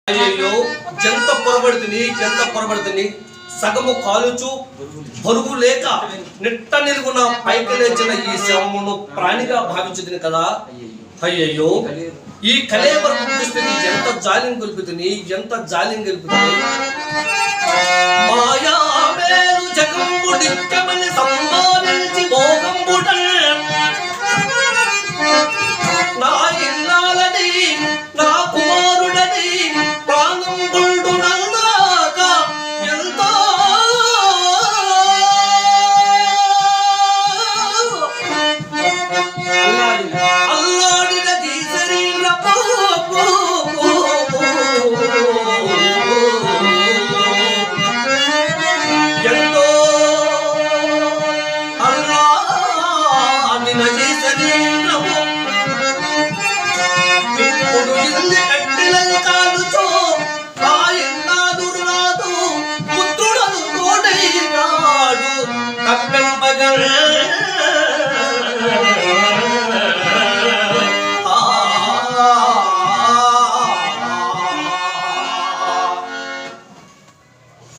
అయ్యో ఎంత పొరబడుతుంది సగము కాలుచు బరువు లేక నిట్ట నిలుగున పైకి లేచిన ఈ శవమును ప్రాణిగా భావించుతుంది కదా. అయ్యయ్యో ఈ కళేబరం చూస్తుంది ఎంత జాలిని గొలుపుతుంది మాయా మేలు జగంబుడిక్కమని సంభావించి భోగంబుట